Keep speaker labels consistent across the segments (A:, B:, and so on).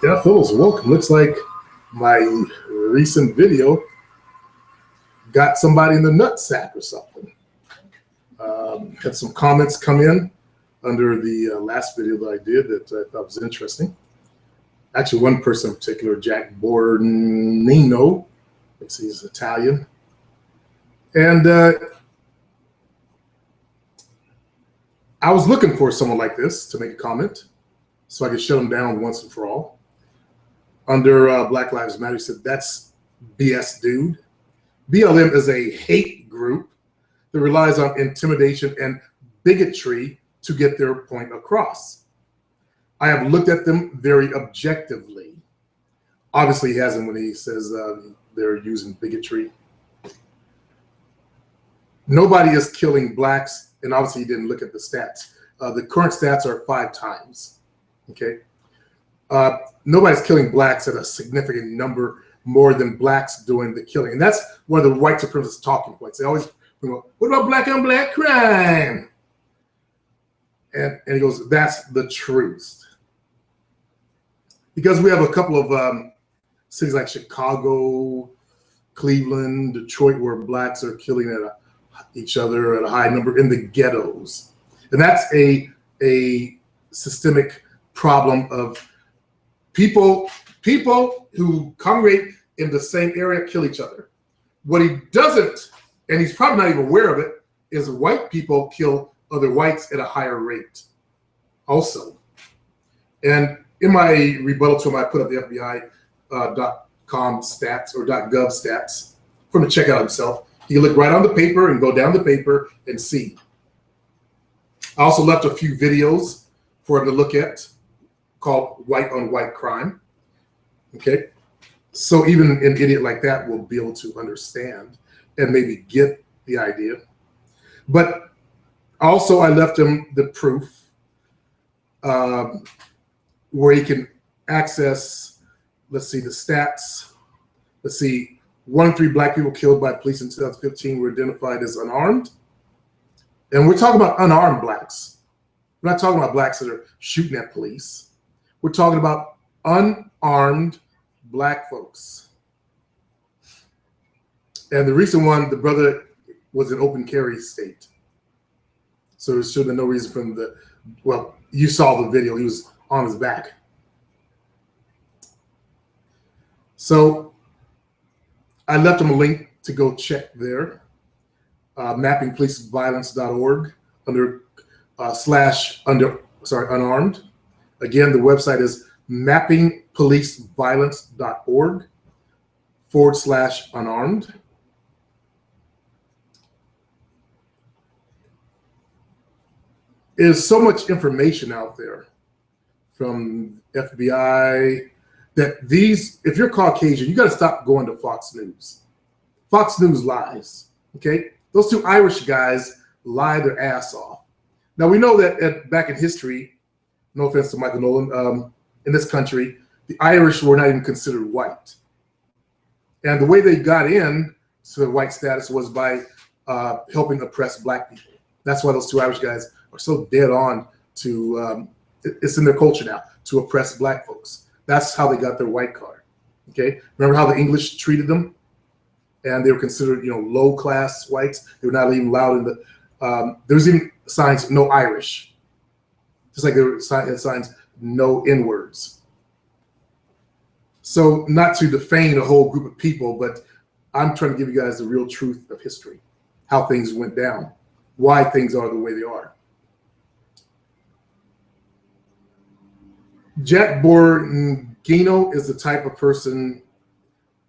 A: Yeah, Phil's welcome. Looks like my recent video got somebody in the nutsack or something. Had some comments come in under the last video that I did that I thought was interesting. Actually, one person in particular, Jack Bornino, looks he's Italian. And I was looking for someone like this to make a comment so I could shut him down once and for all. Under Black Lives Matter, he said, "That's BS, dude. BLM is a hate group that relies on intimidation and bigotry to get their point across. I have looked at them very objectively." Obviously, he hasn't when he says they're using bigotry. Nobody is killing blacks, and obviously he didn't look at the stats. The current stats are 5 times, okay? Nobody's killing blacks at a significant number more than blacks doing the killing. And that's one of the white supremacist talking points. They always go, "What about black on black crime?" And he goes, "That's the truth." Because we have a couple of cities like Chicago, Cleveland, Detroit, where blacks are killing each other at a high number in the ghettos. And that's a systemic problem of people who congregate in the same area kill each other. What he doesn't, and he's probably not even aware of it, is white people kill other whites at a higher rate also. And in my rebuttal to him, I put up the FBI.com stats or .gov stats for him to check out himself. He can look right on the paper and go down the paper and see. I also left a few videos for him to look at called White on White Crime. Okay. So even an idiot like that will be able to understand and maybe get the idea. But also I left him the proof where he can access, let's see, the stats. Let's see, 1 in 3 black people killed by police in 2015 were identified as unarmed. And we're talking about unarmed blacks. We're not talking about blacks that are shooting at police. We're talking about unarmed black folks. And the recent one, the brother was in open carry state. So there should have been no reason for him to, well, you saw the video, he was on his back. So I left him a link to go check there, mappingpoliceviolence.org under unarmed. Again, the website is mappingpoliceviolence.org/unarmed. There's so much information out there from FBI that these, if you're Caucasian, you got to stop going to Fox News. Fox News lies, okay? Those 2 Irish guys lie their ass off. Now, we know that back in history, no offense to Michael Nolan, in this country, the Irish were not even considered white. And the way they got in to the white status was by helping oppress black people. That's why those 2 Irish guys are so dead on to, it's in their culture now, to oppress black folks. That's how they got their white card, okay? Remember how the English treated them? And they were considered, low-class whites. They were not even allowed in the, there was even signs, no Irish. Just like there were signs, no N-words. So not to defame a whole group of people, but I'm trying to give you guys the real truth of history, how things went down, why things are the way they are. Jack Borgino is the type of person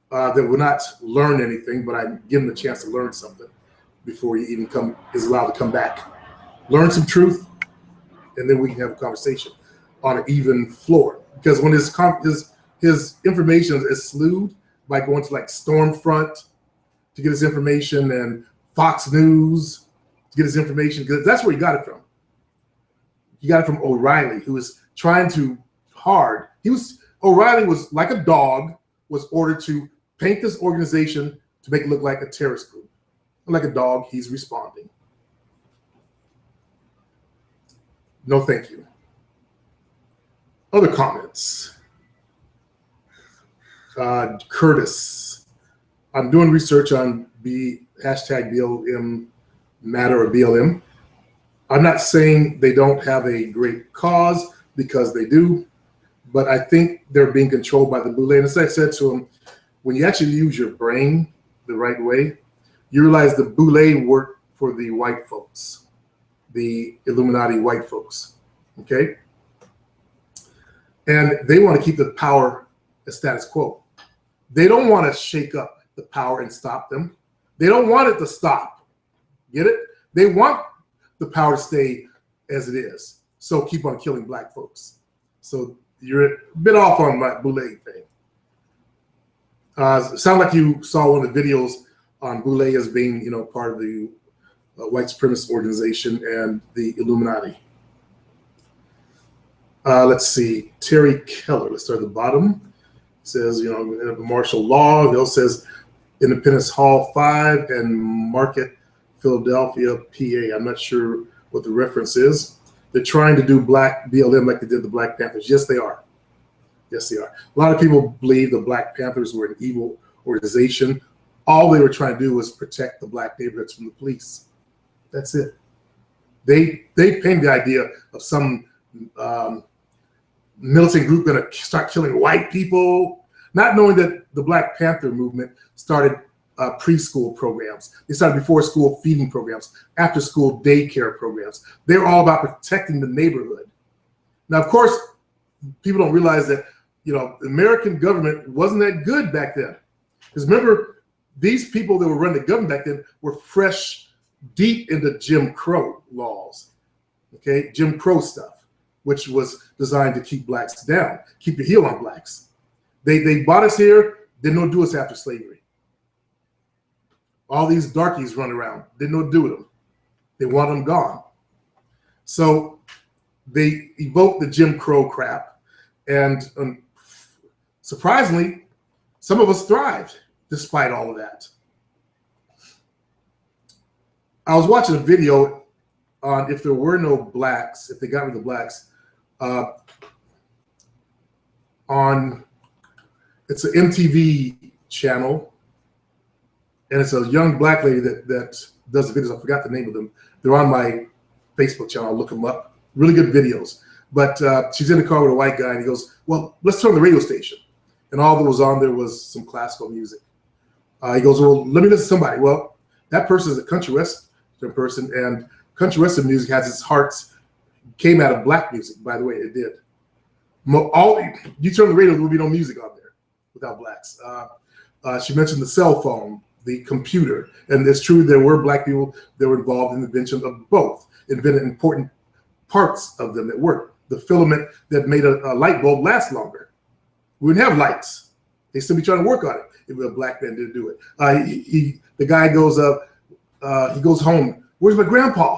A: that will not learn anything, but I give him a chance to learn something before he even is allowed to come back. Learn some truth, and then we can have a conversation on an even floor. Because when his information is slewed by going to like Stormfront to get his information and Fox News to get his information, because that's where he got it from. He got it from O'Reilly, who was trying to hard. O'Reilly was like a dog, was ordered to paint this organization to make it look like a terrorist group. And like a dog, he's responding. No, thank you. Other comments. Curtis. I'm doing research on hashtag BLM matter or BLM. I'm not saying they don't have a great cause, because they do, but I think they're being controlled by the boule. And as I said to him, when you actually use your brain the right way, you realize the boule work for the white folks, the Illuminati white folks, okay? And they want to keep the power as status quo. They don't want to shake up the power and stop them. They don't want it to stop. Get it? They want the power to stay as it is. So keep on killing black folks. So you're a bit off on my boule thing. Sound like you saw one of the videos on boule as being, you know, part of the white supremacist organization and the Illuminati. Let's see, Terry Keller. Let's start at the bottom. Says, you know, martial law. It also says Independence Hall 5 and Market, Philadelphia, PA. I'm not sure what the reference is. They're trying to do black BLM like they did the Black Panthers. Yes, they are. Yes, they are. A lot of people believe the Black Panthers were an evil organization. All they were trying to do was protect the black neighborhoods from the police. That's it. They painted the idea of some militant group going to start killing white people, not knowing that the Black Panther movement started preschool programs. They started before school feeding programs, after school daycare programs. They were all about protecting the neighborhood. Now, of course, people don't realize that, you know, the American government wasn't that good back then. Because remember, these people that were running the government back then were fresh, deep into Jim Crow laws, okay? Jim Crow stuff, which was designed to keep blacks down, keep the heel on blacks. They bought us here, didn't know what to do us after slavery. All these darkies run around, didn't know what to do with them. They want them gone. So they evoked the Jim Crow crap, and surprisingly, some of us thrived despite all of that. I was watching a video on if there were no blacks, if they got rid of the blacks, on, it's an MTV channel, and it's a young black lady that does the videos. I forgot the name of them. They're on my Facebook channel. I'll look them up. Really good videos. But she's in the car with a white guy, and he goes, well, let's turn on the radio station. And all that was on there was some classical music. He goes, well, let me listen to somebody. Well, that person is a country western person, and country western music has its hearts, came out of black music, by the way, it did. You turn the radio, there will be no music on there without blacks. She mentioned the cell phone, the computer, and it's true there were black people that were involved in the invention of both, invented important parts of them that worked. The filament that made a light bulb last longer. We wouldn't have lights. They still be trying to work on it if a black man didn't do it. The guy goes he goes home, where's my grandpa?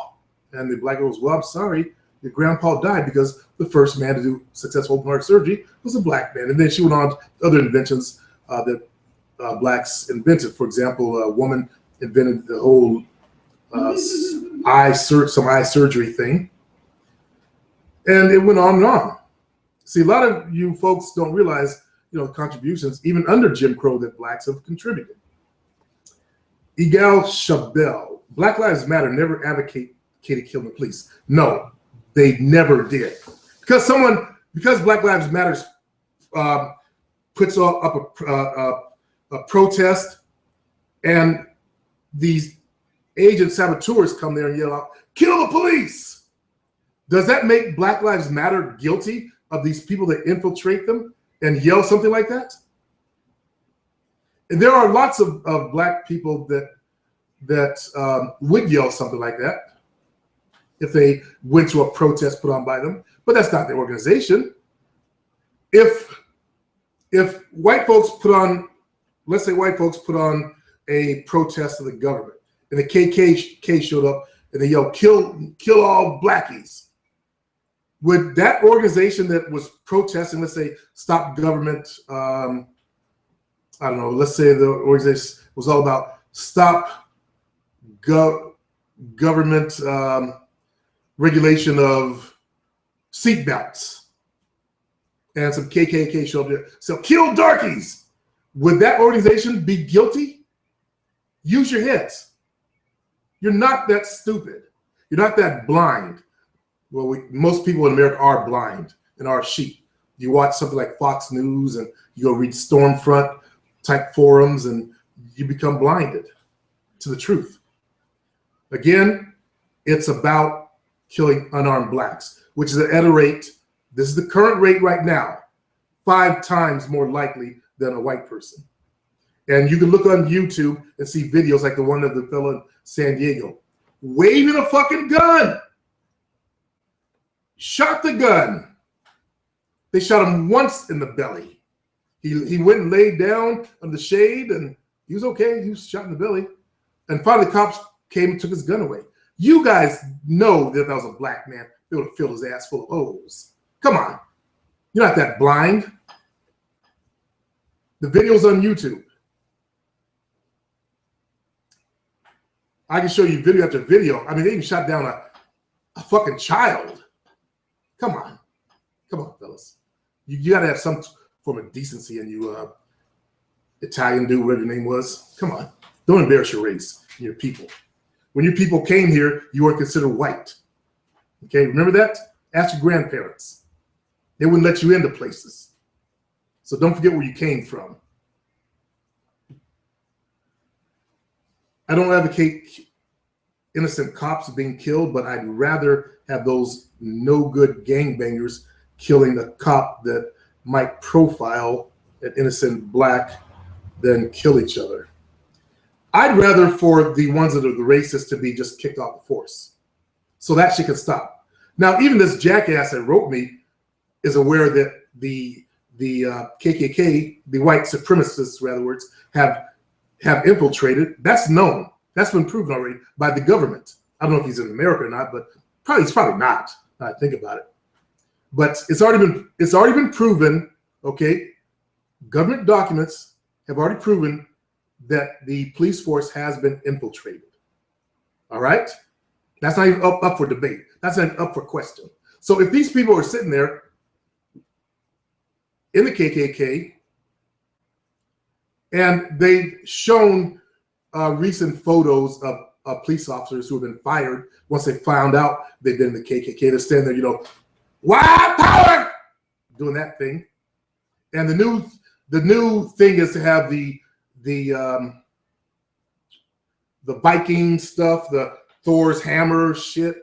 A: And the black girl goes, well, I'm sorry, your grandpa died because the first man to do successful open heart surgery was a black man. And then she went on to other inventions that blacks invented. For example, a woman invented the whole eye surgery thing. And it went on and on. See, a lot of you folks don't realize, you know, contributions, even under Jim Crow, that blacks have contributed. Igal Chabel, Black Lives Matter never advocated killing the police. No, they never did. Because Black Lives Matter puts up a protest, and these agent saboteurs come there and yell out, kill the police. Does that make Black Lives Matter guilty of these people that infiltrate them and yell something like that? And there are lots of black people that would yell something like that if they went to a protest put on by them, but that's not their organization. If white folks put on, let's say white folks put on a protest of the government, and the KKK showed up and they yelled, kill all blackies. Would that organization that was protesting, let's say, stop government, I don't know, let's say the organization was all about stop government regulation of seatbelts, and some KKK showed up there, so kill darkies. would that organization be guilty? Use your heads. You're not that stupid. You're not that blind. Well, most people in America are blind and are sheep. You watch something like Fox News and you go read Stormfront type forums and you become blinded to the truth. Again, it's about killing unarmed blacks, which is at a rate, this is the current rate right now, 5 times more likely than a white person. And you can look on YouTube and see videos like the one of the fellow in San Diego waving a fucking gun. Shot the gun. They shot him once in the belly. He went and laid down in the shade and he was okay. He was shot in the belly. And finally the cops came and took his gun away. You guys know that was a black man. They would have filled his ass full of O's. Come on. You're not that blind. The video's on YouTube. I can show you video after video. I mean, they even shot down a fucking child. Come on. Come on, fellas. You got to have some form of decency in you, Italian dude, whatever your name was. Come on. Don't embarrass your race and your people. When your people came here, you were considered white. Okay, remember that? Ask your grandparents. They wouldn't let you into places. So don't forget where you came from. I don't advocate innocent cops being killed, but I'd rather have those no good gangbangers killing a cop that might profile an innocent black than kill each other. I'd rather for the ones that are the racists to be just kicked off the force. So that shit can stop. Now, even this jackass that wrote me is aware that the KKK, the white supremacists, rather words, have infiltrated. That's known. That's been proven already by the government. I don't know if he's in America or not, but he's probably not. Now I think about it. But it's already been proven. Okay, government documents have already proven that the police force has been infiltrated. All right, that's not even up for debate. That's not even up for question. So if these people are sitting there in the KKK and they've shown recent photos of police officers who have been fired once they found out they've been in the KKK, they're standing there, you know, white power, doing that thing. And the new thing is to have the Viking stuff, the Thor's hammer shit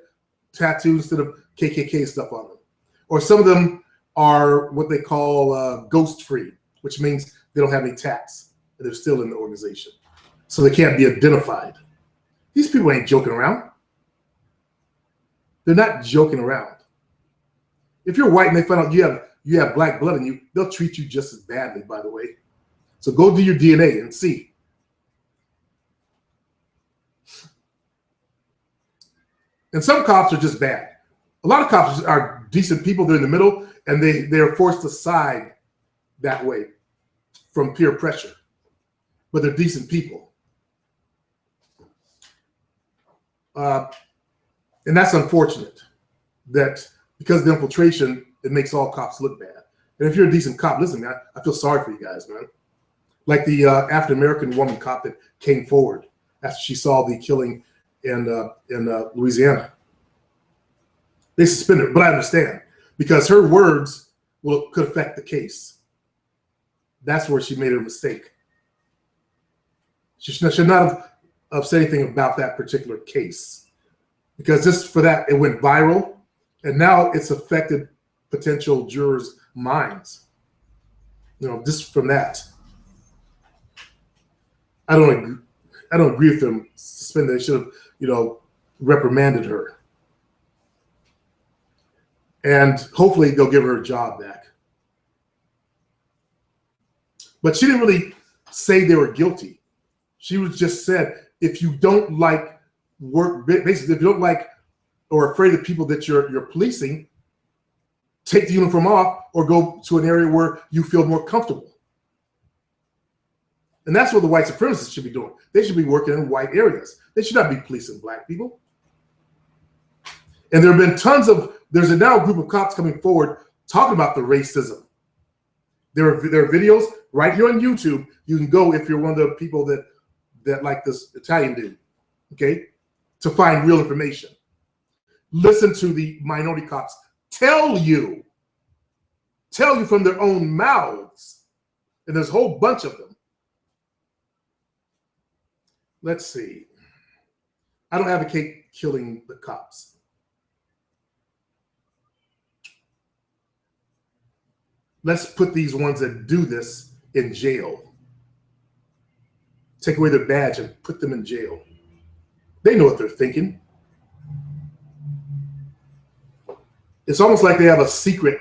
A: tattooed instead of KKK stuff on them. Or some of them are what they call ghost free, which means they don't have any tats, but they're still in the organization. So they can't be identified. These people ain't joking around. They're not joking around. If you're white and they find out you have black blood in you, they'll treat you just as badly, by the way. So go do your DNA and see. And some cops are just bad. A lot of cops are decent people. They're in the middle, and they're forced to side that way from peer pressure. But they're decent people. And that's unfortunate that because of the infiltration, it makes all cops look bad. And if you're a decent cop, listen, man, I feel sorry for you guys, man. Like the African-American woman cop that came forward after she saw the killing in Louisiana. They suspended her, but I understand because her words could affect the case. That's where she made a mistake. She should not have said anything about that particular case because just for that, it went viral, and now it's affected potential jurors' minds. You know, just from that. I don't agree with them suspending. They should have, reprimanded her. And hopefully they'll give her a job back. But she didn't really say they were guilty. She was just said, if you don't like work, basically, if you don't like or are afraid of the people that you're policing, take the uniform off or go to an area where you feel more comfortable. And that's what the white supremacists should be doing. They should be working in white areas. They should not be policing black people. And there's now a group of cops coming forward talking about the racism. There are videos right here on YouTube. You can go if you're one of the people that like this Italian dude, okay, to find real information. Listen to the minority cops tell you from their own mouths, and there's a whole bunch of them. Let's see. I don't advocate killing the cops. Let's put these ones that do this in jail. Take away their badge and put them in jail. They know what they're thinking. It's almost like they have a secret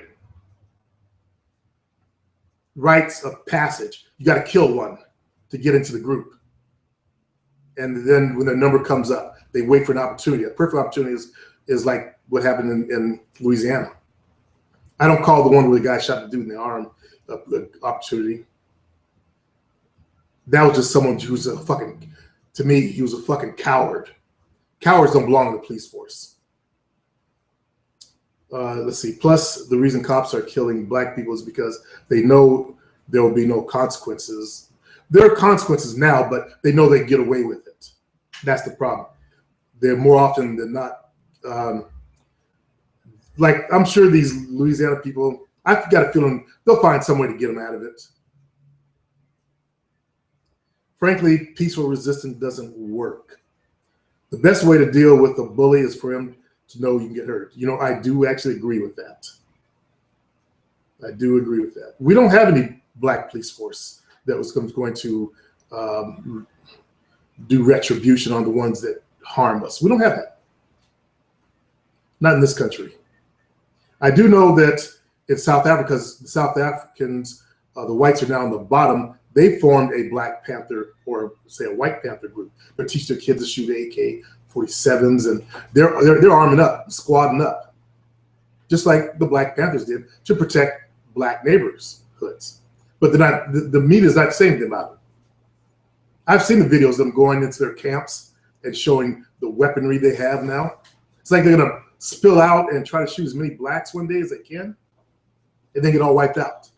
A: rites of passage. You got to kill one to get into the group. And then when their number comes up, they wait for an opportunity. A perfect opportunity is like what happened in Louisiana. I don't call the one where the guy shot the dude in the arm the opportunity. That was just someone who's a fucking, to me, he was a fucking coward. Cowards don't belong in the police force. Let's see. Plus, the reason cops are killing black people is because they know there will be no consequences. There are consequences now, but they know they get away with it. That's the problem. They're more often than not, like I'm sure these Louisiana people, I've got a feeling they'll find some way to get them out of it. Frankly, peaceful resistance doesn't work. The best way to deal with a bully is for him to know you can get hurt. You know, I do actually agree with that. I do agree with that. We don't have any black police force that was going to do retribution on the ones that harm us. We don't have that. Not in this country. I do know that in South Africa, the South Africans, the whites are now on the bottom. They formed a Black Panther, or say a White Panther group. They teach their kids to shoot AK-47s, and they're arming up, squadding up, just like the Black Panthers did to protect black neighborhoods. But they're not. The media is not saying anything about it. I've seen the videos of them going into their camps and showing the weaponry they have now. It's like they're gonna spill out and try to shoot as many blacks one day as they can, and then get all wiped out.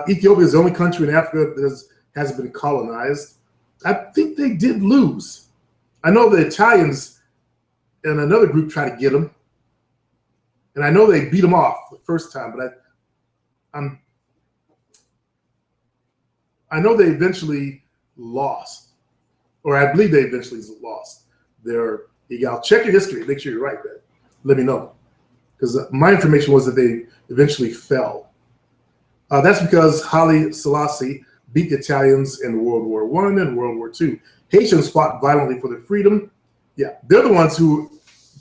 A: Ethiopia is the only country in Africa that hasn't been colonized. I think they did lose. I know the Italians and another group tried to get them, and I know they beat them off the first time, but I know they eventually lost, or I believe they eventually lost. I'll check your history, make sure you're right, man. Let me know, because my information was that they eventually fell. That's because Haile Selassie beat the Italians in World War I and World War II. Haitians fought violently for their freedom. Yeah, they're the ones who,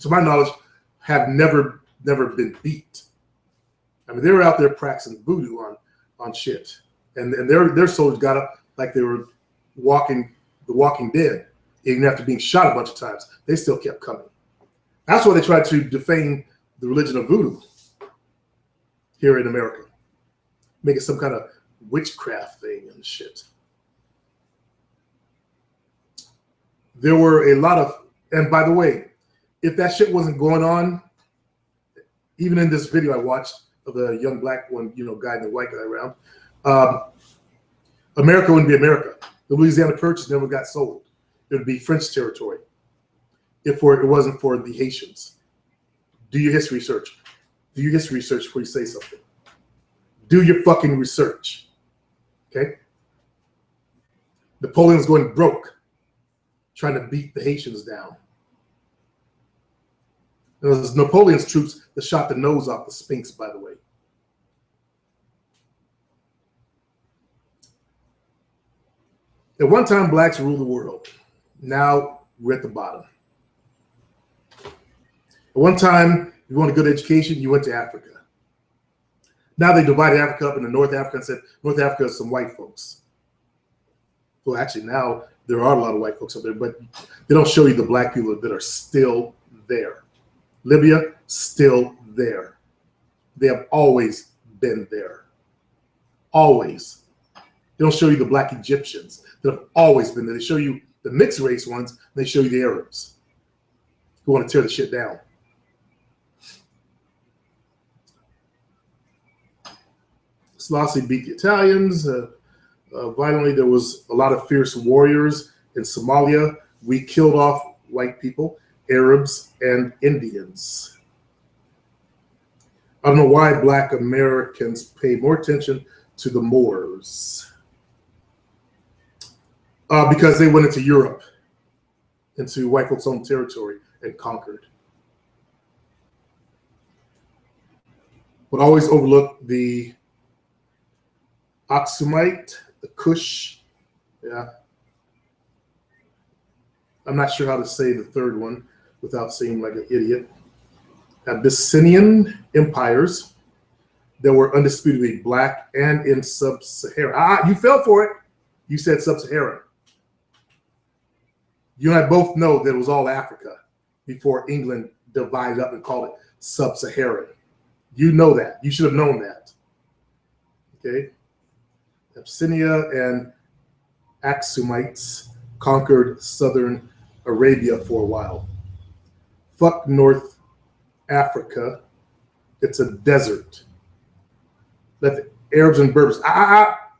A: to my knowledge, have never been beat. I mean, they were out there practicing voodoo on shit, and their soldiers got up like they were the Walking Dead, even after being shot a bunch of times. They still kept coming. That's why they tried to defame the religion of voodoo here in America. Make it some kind of witchcraft thing and shit. There were a lot of, and by the way, if that shit wasn't going on, even in this video I watched of the young black one, guy and the white guy around, America wouldn't be America. The Louisiana Purchase never got sold. It would be French territory if it wasn't for the Haitians. Do your history research. Do your history research before you say something. Do your fucking research, okay? Napoleon's going broke, trying to beat the Haitians down. It was Napoleon's troops that shot the nose off the Sphinx, by the way. At one time, blacks ruled the world. Now we're at the bottom. At one time, if you want a good education, you went to Africa. Now they divided Africa up into North Africa and said North Africa is some white folks. Well, actually, now there are a lot of white folks up there, but they don't show you the black people that are still there. Libya, still there. They have always been there. Always. They don't show you the black Egyptians that have always been there. They show you the mixed race ones, and they show you the Arabs who want to tear the shit down. Selassie beat the Italians violently. There was a lot of fierce warriors in Somalia. We killed off white people, Arabs, and Indians. I don't know why Black Americans pay more attention to the Moors. Because they went into Europe, into white folks' own territory, and conquered. But always overlook the Aksumite, the Kush. Yeah. I'm not sure how to say the third one without seeming like an idiot. Abyssinian empires that were undisputedly Black and in sub-Saharan. You fell for it. You said sub-Saharan. You and I both know that it was all Africa before England divided up and called it sub-Saharan. You know that. You should have known that. Okay. Abyssinia and Aksumites conquered southern Arabia for a while. Fuck North Africa. It's a desert. Let the Arabs and Berbers.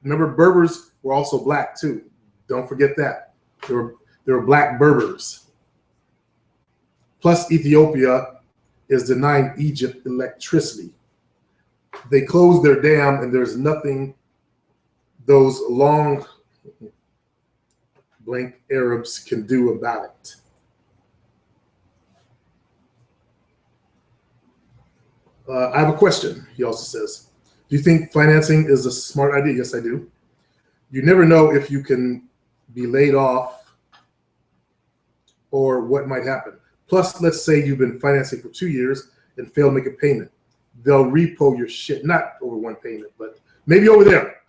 A: Remember, Berbers were also Black too. Don't forget that. There were Black Berbers. Plus, Ethiopia is denying Egypt electricity. They closed their dam, and there's nothing those long blank Arabs can do about it. I have a question, he also says. Do you think financing is a smart idea? Yes, I do. You never know if you can be laid off or what might happen. Plus, let's say you've been financing for 2 years and fail to make a payment. They'll repo your shit, not over one payment, but maybe over there.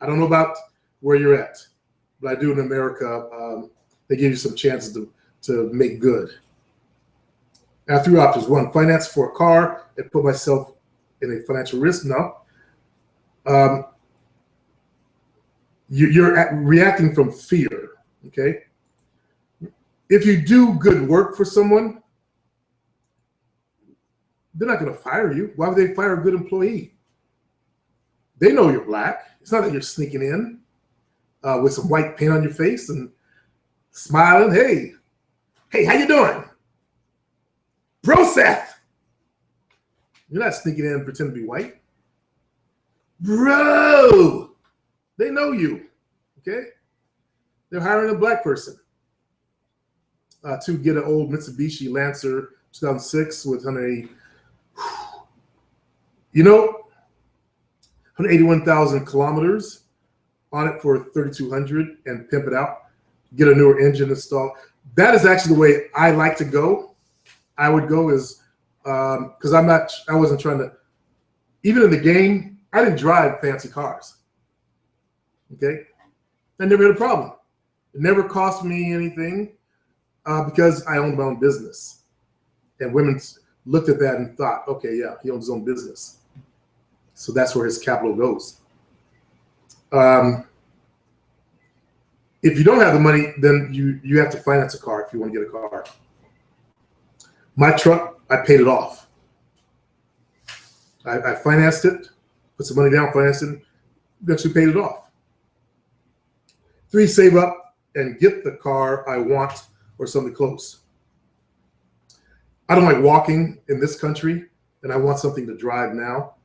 A: I don't know about where you're at, but I do in America. They give you some chances to make good. I have 3 options. 1, finance for a car and put myself in a financial risk. No. You're reacting from fear, okay? If you do good work for someone, they're not going to fire you. Why would they fire a good employee? They know you're Black. It's not that you're sneaking in with some white paint on your face and smiling. Hey, how you doing? Bro, Seth. You're not sneaking in and pretending to be white. Bro, they know you, okay? They're hiring a Black person to get an old Mitsubishi Lancer 2006 with 181,000 kilometers on it for $3,200 and pimp it out, get a newer engine installed. That is actually the way I like to go. I would go is because I wasn't trying to, even in the game, I didn't drive fancy cars. Okay. I never had a problem. It never cost me anything because I owned my own business. And women looked at that and thought, okay, yeah, he owns his own business. So that's where his capital goes. If you don't have the money, then you have to finance a car if you want to get a car. My truck, I paid it off. I financed it, put some money down, financed it, eventually paid it off. 3, save up and get the car I want or something close. I don't like walking in this country, and I want something to drive now.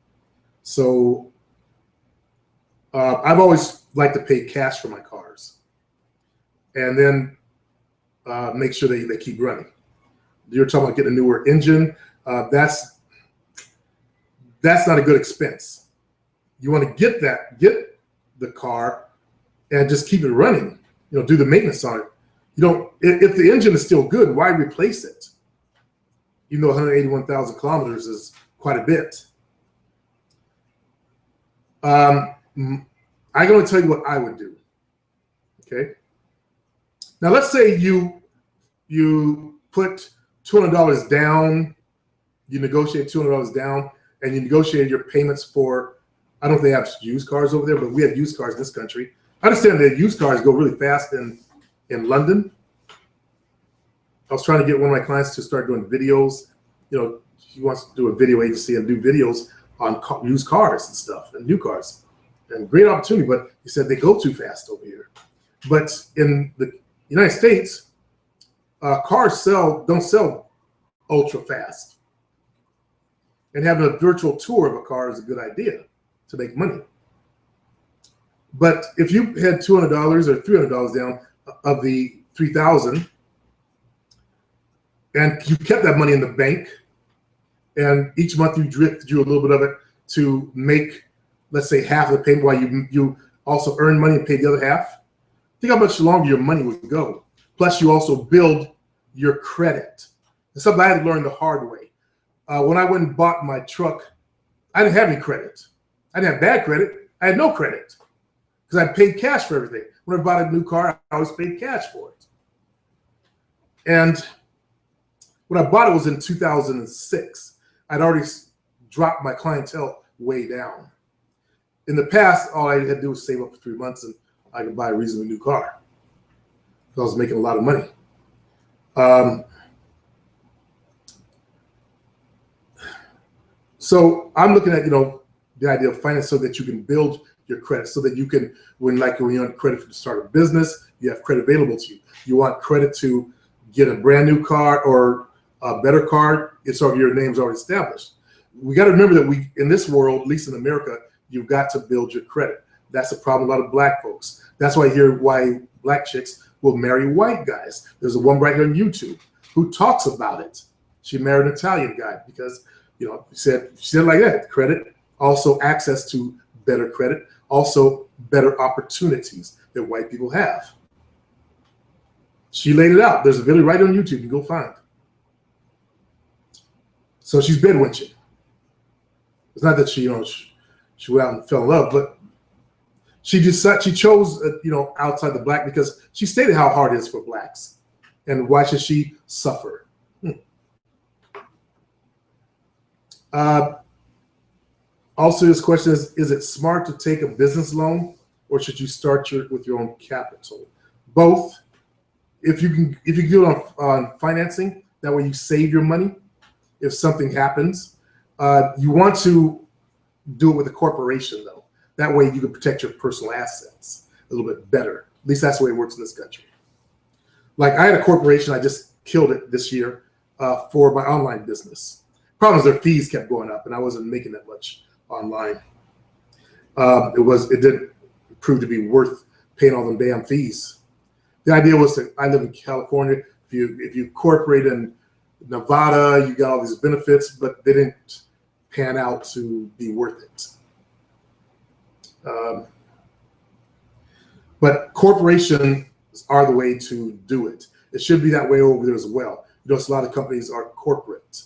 A: So I've always liked to pay cash for my cars and then make sure they keep running. You're talking about getting a newer engine. That's not a good expense. You want to get the car and just keep it running. Do the maintenance on it. If the engine is still good, why replace it? Even though 181,000 kilometers is quite a bit. I can only tell you what I would do. Okay. Now let's say you put $200 down, you negotiate $200 down, and you negotiate your payments for, I don't know if they have used cars over there, but we have used cars in this country. I understand that used cars go really fast in London. I was trying to get one of my clients to start doing videos. He wants to do a video agency and do videos on used cars and stuff and new cars. and great opportunity, but he said they go too fast over here. But in the United States, cars don't sell ultra fast. And having a virtual tour of a car is a good idea to make money. But if you had $200 or $300 down of the $3,000, and you kept that money in the bank, and each month you drew a little bit of it to make, let's say, half of the payment while you also earn money and pay the other half, think how much longer your money would go. Plus, you also build your credit. It's something I had to learn the hard way. When I went and bought my truck, I didn't have any credit. I didn't have bad credit. I had no credit because I paid cash for everything. When I bought a new car, I always paid cash for it. And when I bought it was in 2006. I'd already dropped my clientele way down. In the past, all I had to do was save up for 3 months and I could buy a reasonably new car. I was making a lot of money. So I'm looking at, the idea of finance so that you can build your credit, so that you can, when you're on credit to start a business, you have credit available to you. You want credit to get a brand new car or a better car, your name's already established. We got to remember that in this world, at least in America, you've got to build your credit. That's a problem with a lot of black folks. That's why I hear why black chicks will marry white guys. There's a woman right here on YouTube who talks about it. She married an Italian guy because, she said like that, credit, also access to better credit, also better opportunities that white people have. She laid it out. There's a video right on YouTube you can go find. So she's bedwenching. It's not that she went out and fell in love, but she chose, outside the black because she stated how hard it is for blacks and why should she suffer. Also, this question is it smart to take a business loan or should you start with your own capital? Both. If you do it on financing, that way you save your money if something happens. You want to do it with a corporation, though. That way you can protect your personal assets a little bit better. At least that's the way it works in this country. Like I had a corporation, I just killed it this year for my online business. Problem is their fees kept going up and I wasn't making that much online. It didn't prove to be worth paying all them damn fees. The idea was that I live in California. If you incorporate in Nevada, you got all these benefits, but they didn't pan out to be worth it. But corporations are the way to do it. It should be that way over there as well. A lot of companies are corporate.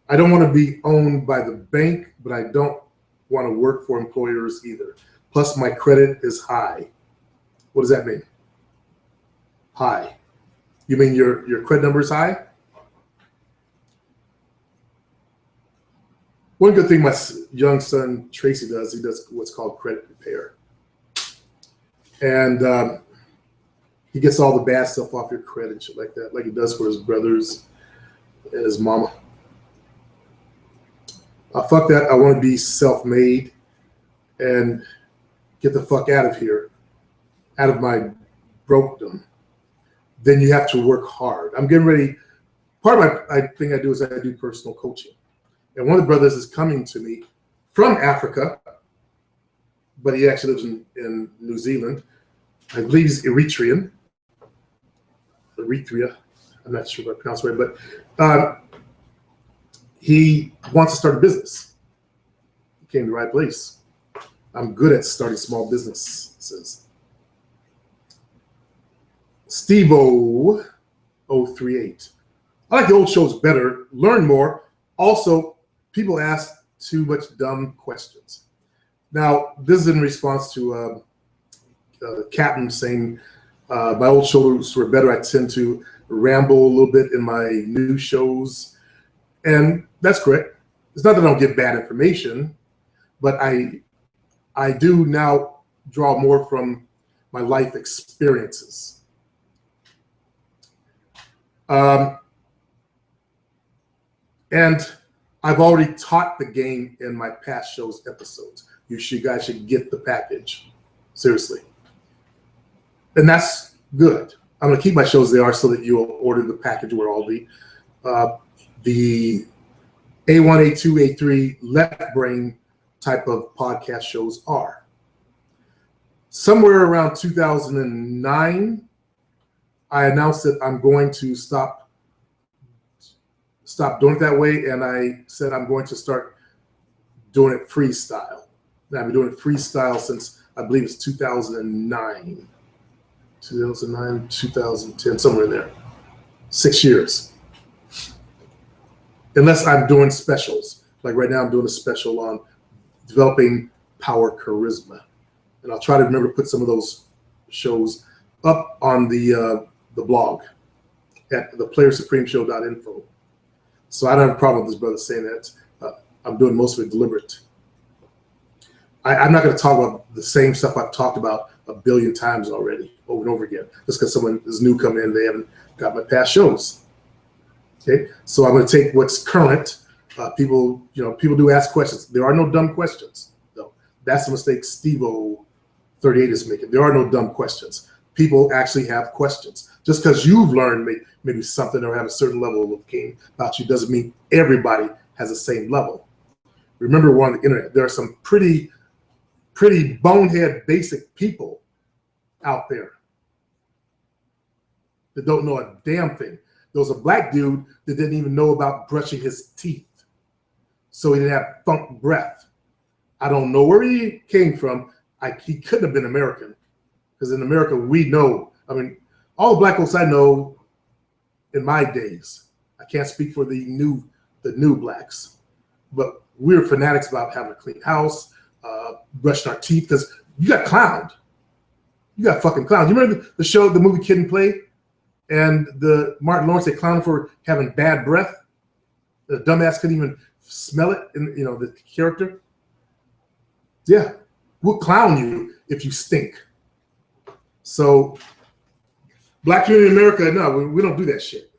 A: I don't want to be owned by the bank, but I don't want to work for employers either. Plus, my credit is high. What does that mean? High. You mean your credit number is high? One good thing my young son, Tracy, does, he does what's called credit repair. And he gets all the bad stuff off your credit and shit like that, like he does for his brothers and his mama. Fuck that. I want to be self-made and get the fuck out of here, out of my brokedom. Then you have to work hard. I'm getting ready. Part of my thing I do is I do personal coaching. And one of the brothers is coming to me from Africa, but he actually lives in New Zealand. I believe he's Eritrea. I'm not sure if I pronounced it right, but he wants to start a business. He came to the right place. I'm good at starting small businesses. Steve-O038. I like the old shows better, learn more. Also, people ask too much dumb questions. Now, this is in response to Captain saying my old shows were better. I tend to ramble a little bit in my new shows. And that's correct. It's not that I don't get bad information, but I do now draw more from my life experiences. And I've already taught the game in my past shows episodes. you guys should get the package. Seriously. And that's good. I'm going to keep my shows they are so that you'll order the package where all the A1, A2, A3 left brain type of podcast shows are. Somewhere around 2009, I announced that I'm going to stop doing it that way, and I said I'm going to start doing it freestyle. And I've been doing it freestyle since I believe it's 2009, 2010, somewhere in there. 6 years. Unless I'm doing specials. Like right now I'm doing a special on developing power charisma. And I'll try to remember to put some of those shows up on the blog at theplayersupremeshow.info. So I don't have a problem with this brother saying that. I'm doing most of it deliberate. I'm not going to talk about the same stuff I've talked about a billion times already, over and over again. Just because someone is new coming in, they haven't got my past shows. Okay, so I'm going to take what's current. People do ask questions. There are no dumb questions, though. That's the mistake Steve-O38 is making. There are no dumb questions. People actually have questions. Just because you've learned maybe something or have a certain level of game about you doesn't mean everybody has the same level. Remember, we're on the internet. There are some pretty bonehead basic people out there that don't know a damn thing. There was a black dude that didn't even know about brushing his teeth, so he didn't have funk breath. I don't know where he came from. He couldn't have been American, because in America we know. I mean, all the black folks I know in my days. I can't speak for the new blacks, but we were fanatics about having a clean house, brushing our teeth, because you got clowned. You got fucking clowned. You remember the movie Kid and Play? And the Martin Lawrence, they clowned for having bad breath. The dumbass couldn't even smell it in the character. Yeah, we'll clown you if you stink. So black community in America, no, we don't do that shit.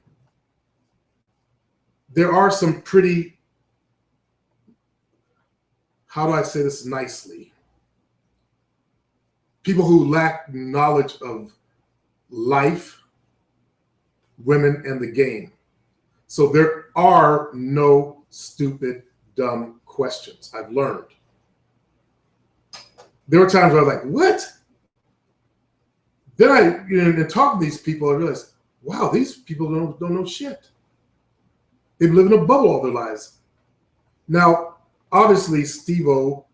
A: There are some pretty, how do I say this nicely? People who lack knowledge of life, women, and the game. So there are no stupid, dumb questions. I've learned. There were times where I was like, what? Then in talking to these people, I realized, wow, these people don't know shit. They've lived in a bubble all their lives. Now, obviously, Steve-O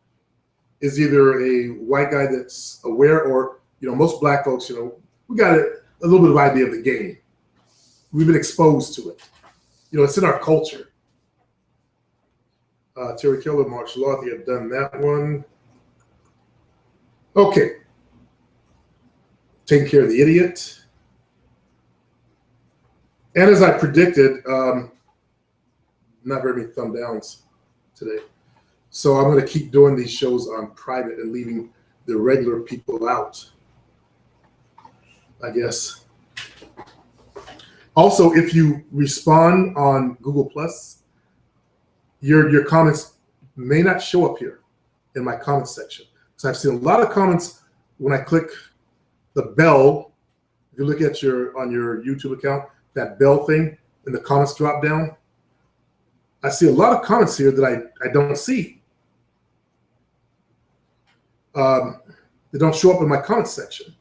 A: is either a white guy that's aware, or most black folks, we got a little bit of idea of the game. We've been exposed to it. It's in our culture. Terry Keller, martial law, you have done that one. Okay. Taking care of the idiot. And as I predicted, not very many thumb downs today. So I'm going to keep doing these shows on private and leaving the regular people out, I guess. Also, if you respond on Google Plus, your comments may not show up here in my comments section. So I've seen a lot of comments when I click the bell. If you look at on your YouTube account, that bell thing and the comments drop down, I see a lot of comments here that I don't see. They don't show up in my comments section.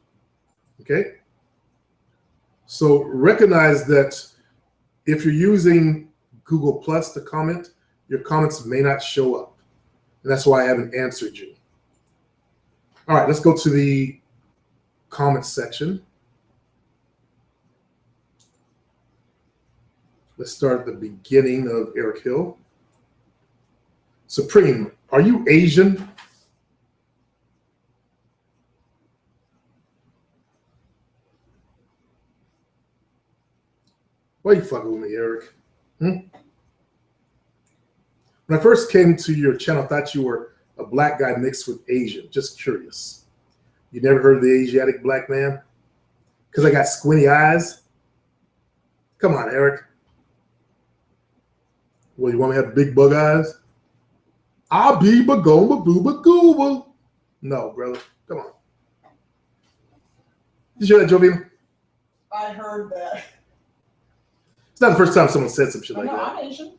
A: Okay. So recognize that if you're using Google Plus to comment, your comments may not show up. And that's why I haven't answered you. All right, let's go to the comments section. Let's start at the beginning of Eric Hill. Supreme, are you Asian? Why are you fucking with me, Eric? When I first came to your channel, I thought you were a black guy mixed with Asian. Just curious. You never heard of the Asiatic black man? Because I got squinty eyes? Come on, Eric. Well, you want me to have big bug eyes? I'll be bagoma booba gooba. No, brother. Come on. Did you hear that, Jovina?
B: I heard that.
A: It's not the first time someone said some shit like
B: No,
A: that.
B: I'm Asian.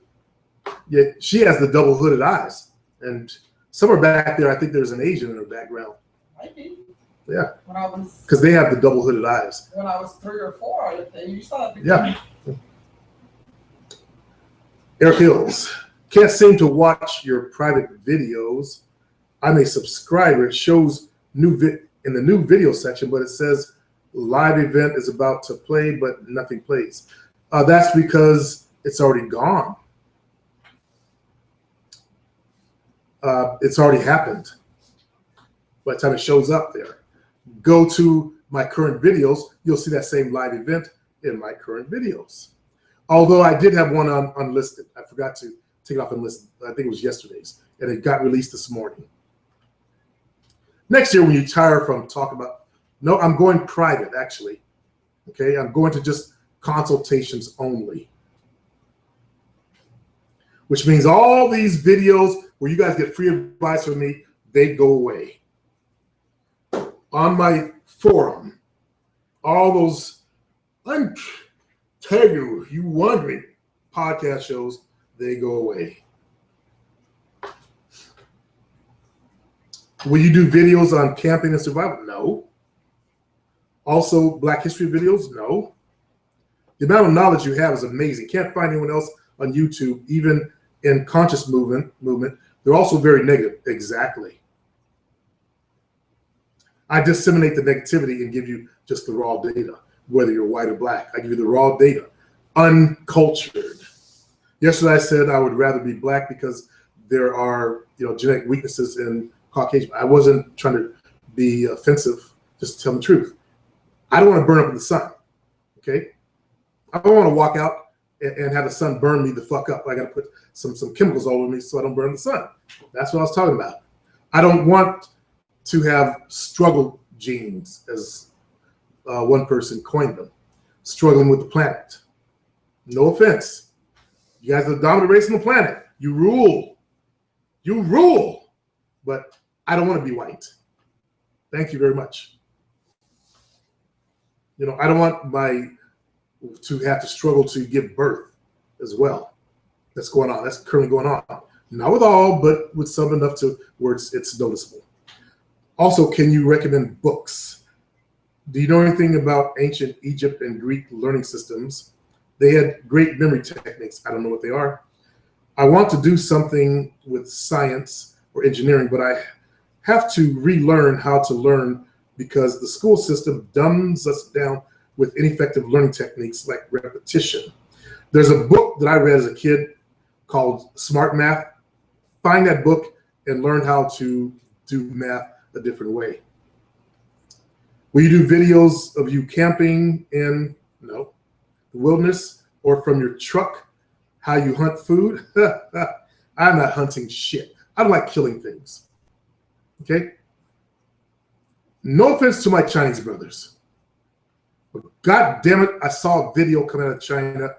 A: Yeah, she has the double hooded eyes. And somewhere back there, I think there's an Asian in her background.
B: Might be.
A: Yeah.
B: When I was,
A: because they have the double hooded eyes.
B: when I was 3 or 4, I think you saw it.
A: Yeah. Eric Hills. Can't seem to watch your private videos. I'm a subscriber. It shows in the new video section, but it says live event is about to play, but nothing plays. That's because it's already gone. It's already happened by the time it shows up there. Go to my current videos, you'll see that same live event in my current videos. Although I did have one unlisted. I forgot to take it off unlisted. I think it was yesterday's, and it got released this morning. Next year, when you tire from talking about, no, I'm going private, actually. Okay, I'm going to just consultations only. Which means all these videos where you guys get free advice from me, they go away. On my forum, all those, I'm telling you, you wondering podcast shows, they go away. Will you do videos on camping and survival? No. Also, Black History videos? No. The amount of knowledge you have is amazing. Can't find anyone else on YouTube, even in conscious movement. They're also very negative. Exactly. I disseminate the negativity and give you just the raw data, whether you're white or black. I give you the raw data, uncultured. Yesterday I said I would rather be black because there are, genetic weaknesses in Caucasian. I wasn't trying to be offensive, just tell the truth. I don't want to burn up in the sun, okay? I don't want to walk out and have the sun burn me the fuck up. I got to put some chemicals all over me so I don't burn the sun. That's what I was talking about. I don't want to have struggle genes, as one person coined them, struggling with the planet. No offense. You guys are the dominant race on the planet. You rule. You rule. But I don't want to be white. Thank you very much. I don't want to have to struggle to give birth as well. That's going on. That's currently going on. Not with all, but with some enough to where it's noticeable. Also, can you recommend books? Do you know anything about ancient Egypt and Greek learning systems? They had great memory techniques. I don't know what they are. I want to do something with science or engineering, but I have to relearn how to learn because the school system dumbs us down with ineffective learning techniques like repetition. There's a book that I read as a kid called Smart Math. Find that book and learn how to do math a different way. Will you do videos of you camping in the wilderness or from your truck, how you hunt food? I'm not hunting shit. I don't like killing things. Okay? No offense to my Chinese brothers. But God damn it, I saw a video coming out of China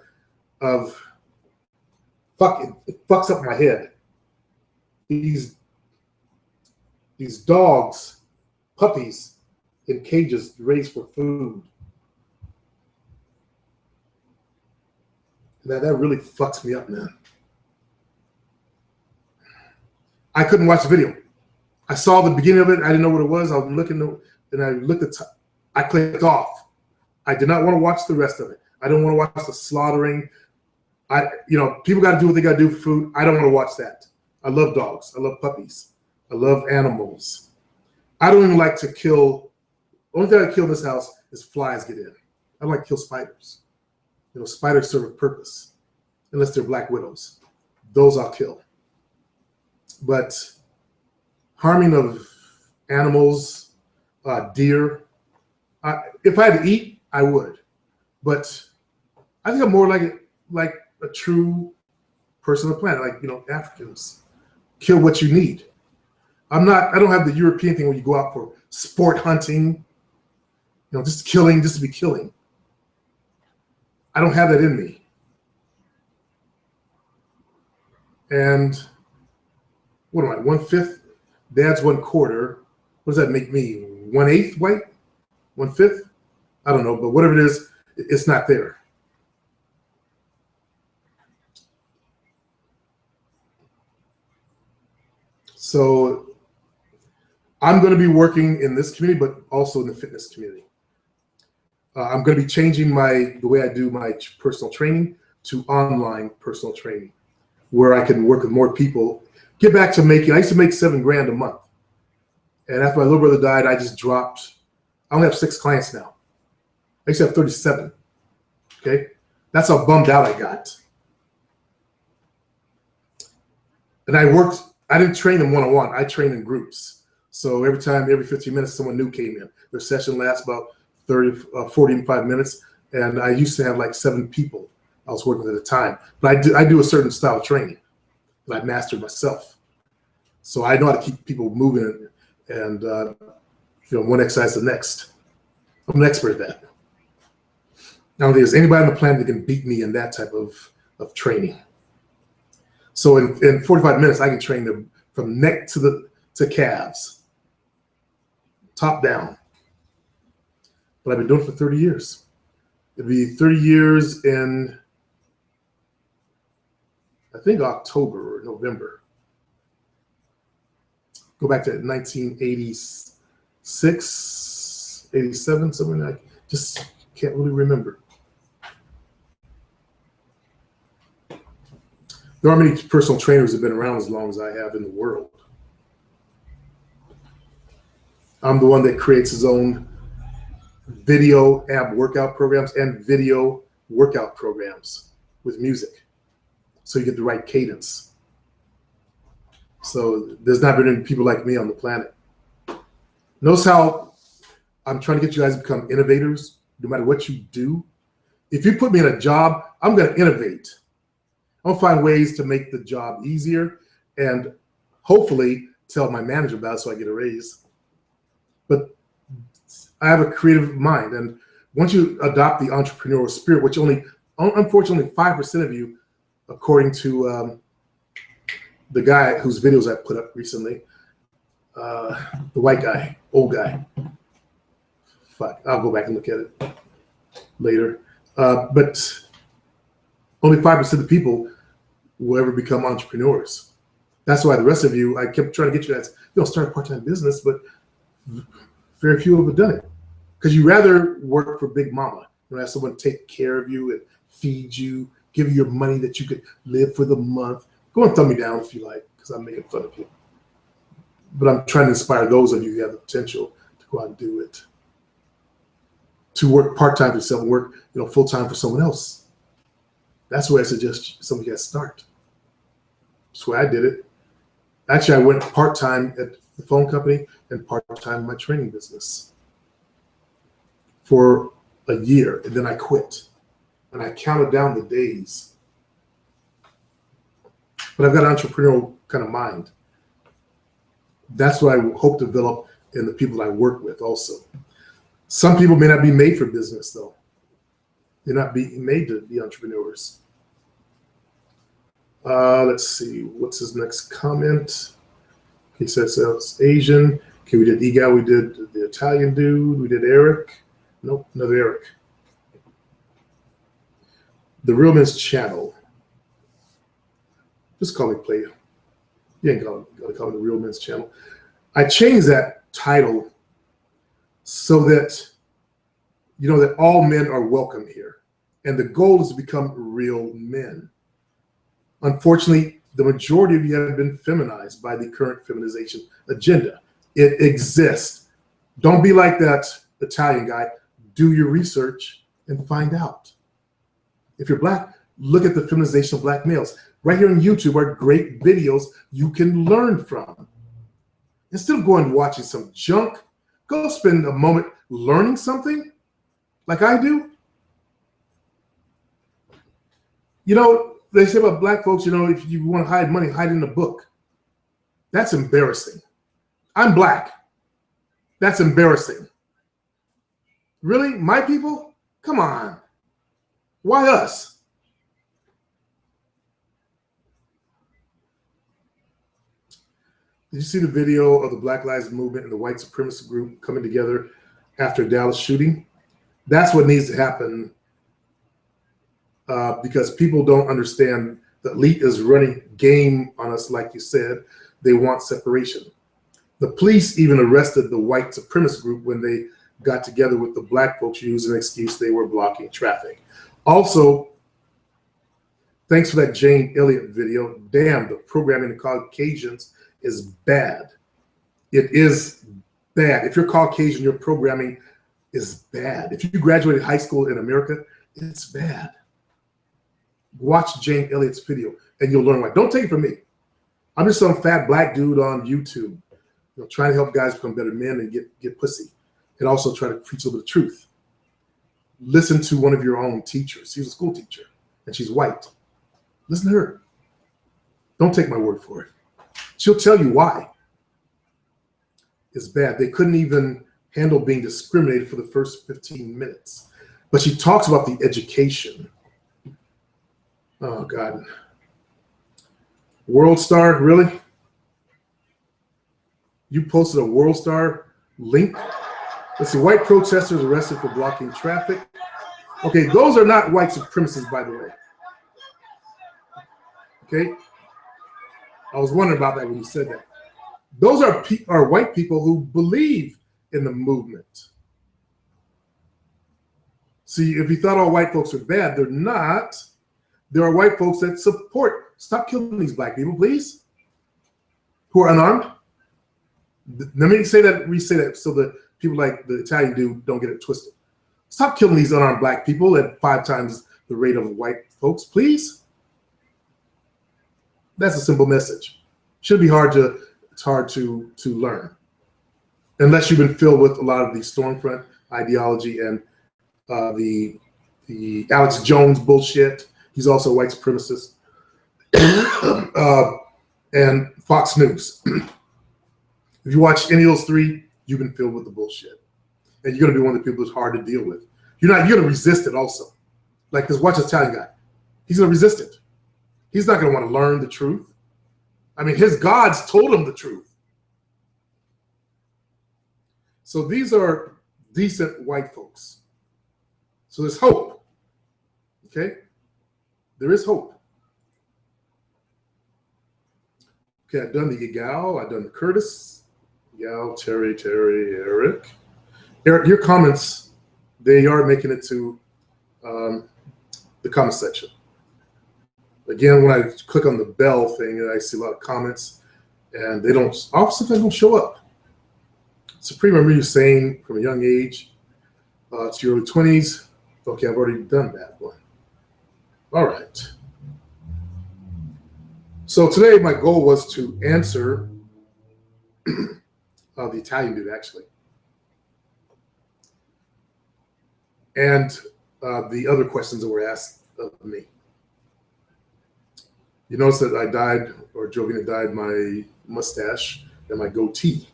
A: of it fucks up my head. These dogs, puppies in cages raised for food. That really fucks me up, man. I couldn't watch the video. I saw the beginning of it. I didn't know what it was. I was looking, and I looked at. I clicked off. I did not want to watch the rest of it. I don't want to watch the slaughtering. People got to do what they got to do for food. I don't want to watch that. I love dogs. I love puppies. I love animals. I don't even like to kill. The only thing I kill in this house is flies get in. I don't like to kill spiders. Spiders serve a purpose, unless they're black widows. Those I'll kill. But harming of animals, deer, if I had to eat, I would. But I think I'm more like a true person on the planet, like Africans. Kill what you need. I don't have the European thing where you go out for sport hunting, just killing, just to be killing. I don't have that in me. And what am I, 1/5? Dad's 1/4. What does that make me? 1/8 white? 1/5? I don't know, but whatever it is, it's not there. So I'm going to be working in this community, but also in the fitness community. I'm going to be changing the way I do my personal training to online personal training, where I can work with more people, get back to making, I used to make $7,000 a month. And after my little brother died, I just dropped, I only have 6 clients now. I used to have 37, okay? That's how bummed out I got. And I didn't train them one-on-one, I trained in groups. So every 15 minutes, someone new came in. Their session lasts about 45 minutes. And I used to have like 7 people I was working with at a time. But I do a certain style of training that I mastered myself. So I know how to keep people moving and one exercise to the next. I'm an expert at that. I don't think there's anybody on the planet that can beat me in that type of training. So in 45 minutes, I can train them from neck to calves, top down. But I've been doing it for 30 years. It'll be 30 years in, I think, October or November. Go back to 1986, 87, something like that. Just can't really remember. There aren't many personal trainers that have been around as long as I have in the world. I'm the one that creates his own video ab workout programs and video workout programs with music, so you get the right cadence. So there's not very many people like me on the planet. Notice how I'm trying to get you guys to become innovators, no matter what you do. If you put me in a job, I'm going to innovate. I'll find ways to make the job easier and hopefully tell my manager about it so I get a raise. But I have a creative mind. And once you adopt the entrepreneurial spirit, which unfortunately 5% of you, according to the guy whose videos I put up recently, the white guy, old guy. Fuck, I'll go back and look at it later. But only 5% of the people will ever become entrepreneurs. That's why the rest of you, I kept trying to get you guys, start a part-time business, but very few have done it. Because you rather work for Big Mama, have someone take care of you and feed you, give you your money that you could live for the month. Go and thumb me down if you like, because I'm making fun of you. But I'm trying to inspire those of you who have the potential to go out and do it. To work part-time for yourself and work, full-time for someone else. That's where I suggest somebody gets start. That's why I did it. Actually, I went part-time at the phone company and part-time in my training business for a year, and then I quit. And I counted down the days. But I've got an entrepreneurial kind of mind. That's what I hope to develop in the people that I work with also. Some people may not be made for business, though. They're not made to be entrepreneurs. Let's see, what's his next comment? He says it's Asian. Okay, we did Egal, we did the Italian dude, we did Eric. Nope, another Eric. The Real Men's Channel. Just call me Player. You ain't gonna call me The Real Men's Channel. I changed that title so that that all men are welcome here. And the goal is to become real men. Unfortunately, the majority of you have been feminized by the current feminization agenda. It exists. Don't be like that Italian guy. Do your research and find out. If you're Black, look at the feminization of Black males. Right here on YouTube are great videos you can learn from. Instead of going and watching some junk, go spend a moment learning something like I do. They say about Black folks, if you want to hide money, hide in a book. That's embarrassing. I'm Black. That's embarrassing. Really? My people? Come on. Why us? Did you see the video of the Black Lives Movement and the white supremacist group coming together after a Dallas shooting? That's what needs to happen, because people don't understand the elite is running game on us. Like you said, they want separation. The police even arrested the white supremacist group when they got together with the black folks using an excuse they were blocking traffic. Also, thanks for that Jane Elliott video. Damn, the programming of Caucasians is bad. It is bad. If you're Caucasian, your programming is bad. If you graduated high school in America, it's bad. Watch Jane Elliott's video and you'll learn why. Don't take it from me. I'm just some fat black dude on YouTube, trying to help guys become better men and get pussy, and also try to preach a little bit of truth. Listen to one of your own teachers. She's a school teacher and she's white. Listen to her. Don't take my word for it. She'll tell you why. It's bad. They couldn't even handle being discriminated for the first 15 minutes. But she talks about the education. Oh, God. World Star, really? You posted a World Star link? Let's see, white protesters arrested for blocking traffic. Okay, those are not white supremacists, by the way. Okay? I was wondering about that when you said that. Those are white people who believe in the movement. See, if you thought all white folks are bad, they're not. There are white folks that support. Stop killing these black people, please, who are unarmed. Let me say that, re-say that, so that people like the Italian dude don't get it twisted. Stop killing these unarmed black people at 5 times the rate of white folks, please. That's a simple message. Should be hard to, it's hard to learn. Unless you've been filled with a lot of the Stormfront ideology and the Alex Jones bullshit. He's also a white supremacist. And Fox News. If you watch any of those three, you've been filled with the bullshit. And you're gonna be one of the people that's hard to deal with. You're gonna resist it also. Like this watch Italian guy. He's gonna resist it. He's not gonna want to learn the truth. I mean, his gods told him the truth. So these are decent white folks. So there's hope. Okay? There is hope. Okay, I've done the Egal, I've done the Curtis, Egal, Terry, Eric. Eric, your comments, they are making it to the comment section. Again, when I click on the bell thing, I see a lot of comments, and they don't, sometimes they don't show up. Supreme, I remember you saying from a young age to your early 20s. Okay, I've already done that one. All right. So today my goal was to answer the Italian dude, actually. And the other questions that were asked of me. You notice that I dyed, or Jovina dyed, my mustache and my goatee.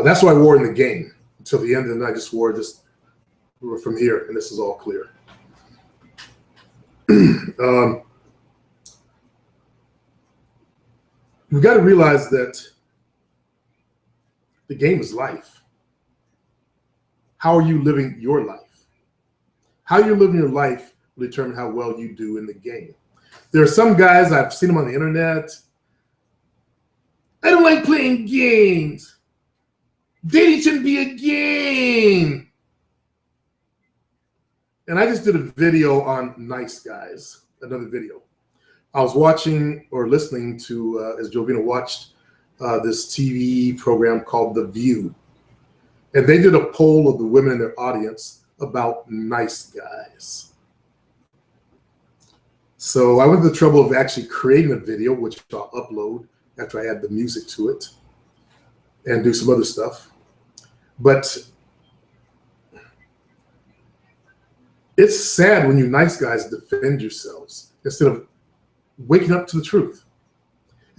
A: That's what I wore in the game until the end, and I just wore this from here, and this is all clear. We've got to realize that the game is life. How are you living your life? How you're living your life will determine how well you do in the game. There are some guys, I've seen them on the internet. I don't like playing games. Dating shouldn't be a game. And I just did a video on nice guys, another video. I was watching or listening to, as Jovina watched, this TV program called The View. And they did a poll of the women in their audience about nice guys. So I went to the trouble of actually creating a video, which I'll upload after I add the music to it and do some other stuff. But it's sad when you nice guys defend yourselves instead of waking up to the truth.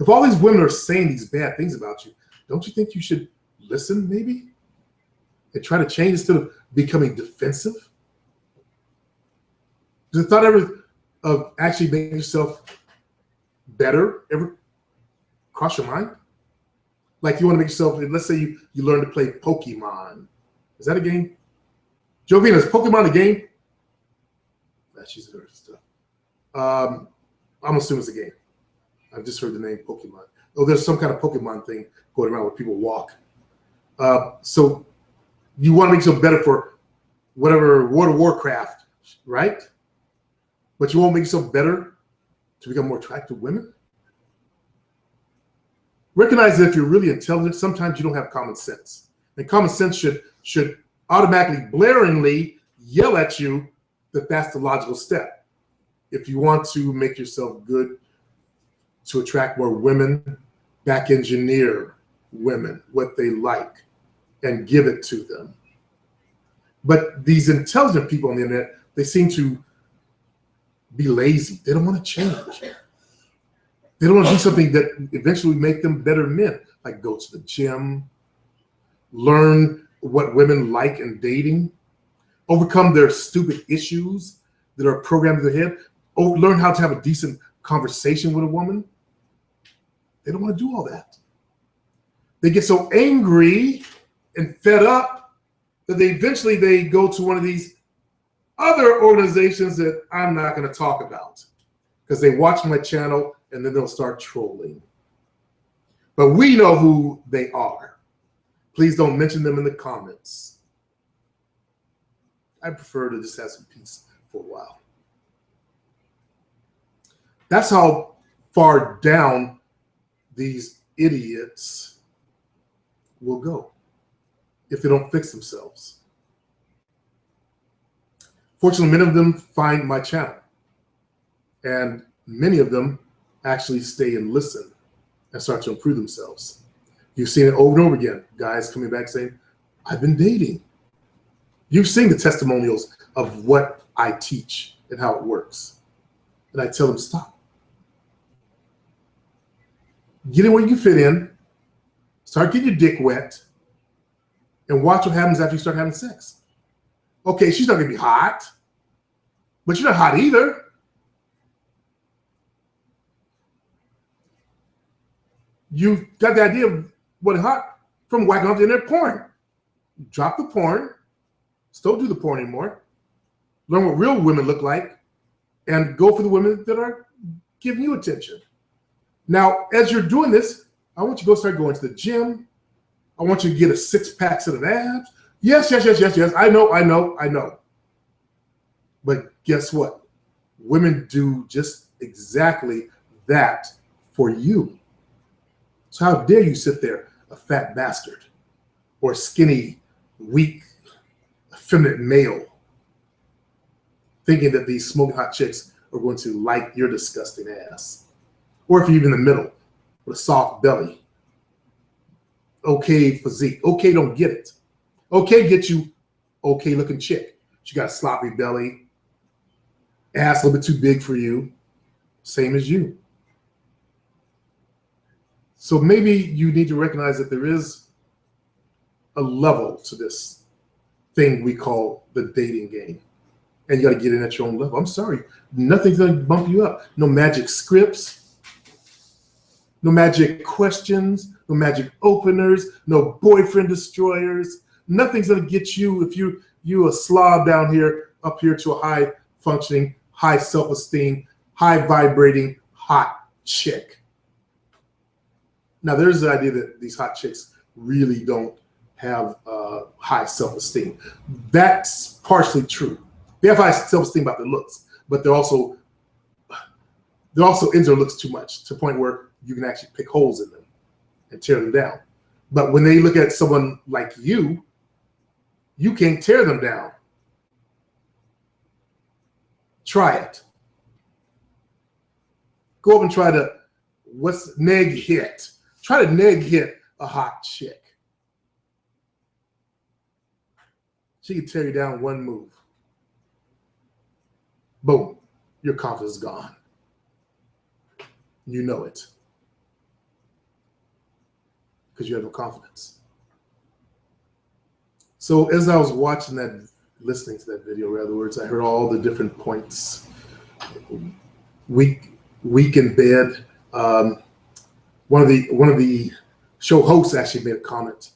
A: If all these women are saying these bad things about you, don't you think you should listen maybe and try to change instead of becoming defensive? Does the thought ever of actually making yourself better ever cross your mind? Like you want to make yourself, let's say you learn to play Pokemon. Is that a game? Jovina, is Pokemon a game? She's heard stuff. I'm assuming it's a game. I've just heard the name Pokemon. Oh, there's some kind of Pokemon thing going around where people walk. So you want to make yourself better for whatever World of Warcraft, right? But you won't make yourself better to become more attractive to women? Recognize that if you're really intelligent, sometimes you don't have common sense. And common sense should automatically, blaringly yell at you that that's the logical step. If you want to make yourself good to attract more women, back engineer women, what they like, and give it to them. But these intelligent people on the internet, they seem to be lazy. They don't want to change. They don't want to do something that eventually make them better men, like go to the gym, learn what women like in dating, overcome their stupid issues that are programmed in their head, or learn how to have a decent conversation with a woman. They don't want to do all that. They get so angry and fed up that they go to one of these other organizations that I'm not going to talk about because they watch my channel and then they'll start trolling. But we know who they are. Please don't mention them in the comments. I prefer to just have some peace for a while. That's how far down these idiots will go if they don't fix themselves. Fortunately, many of them find my channel, and many of them actually stay and listen and start to improve themselves. You've seen it over and over again, guys coming back saying, I've been dating. You've seen the testimonials of what I teach and how it works. And I tell them, stop. Get in where you fit in, start getting your dick wet, and watch what happens after you start having sex. Okay, she's not gonna be hot, but you're not hot either. You got the idea of what hot from whacking off the internet porn. Drop the porn, still do the porn anymore. Learn what real women look like, and go for the women that are giving you attention. Now, as you're doing this, I want you to start going to the gym. I want you to get a 6-pack set of abs. Yes. I know. But guess what? Women do just exactly that for you. So how dare you sit there, a fat bastard, or skinny, weak, effeminate male, thinking that these smoking hot chicks are going to like your disgusting ass. Or if you're even in the middle with a soft belly. Okay physique. Okay, don't get it. Okay, get you okay looking chick. She got a sloppy belly, ass a little bit too big for you, same as you. So maybe you need to recognize that there is a level to this thing we call the dating game. And you got to get in at your own level. I'm sorry, nothing's going to bump you up. No magic scripts. No magic questions, no magic openers, no boyfriend destroyers. Nothing's gonna get you if you a slob down here, up here to a high functioning, high self-esteem, high vibrating, hot chick. Now there's the idea that these hot chicks really don't have high self-esteem. That's partially true. They have high self-esteem about their looks, but they're also into their looks too much to the point where you can actually pick holes in them and tear them down. But when they look at someone like you can't tear them down. Try it. Go up and try to, neg hit. Try to neg hit a hot chick. She can tear you down one move. Boom, your confidence is gone. You know it. Because you have no confidence. So as I was watching that, listening to that video, in other words, I heard all the different points. Weak in bed. One of the show host actually made a comment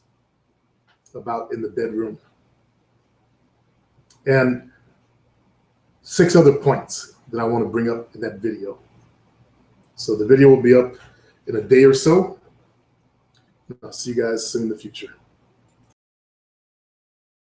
A: about in the bedroom. And 6 other points that I want to bring up in that video. So the video will be up in a day or so. I'll see you guys soon in the future.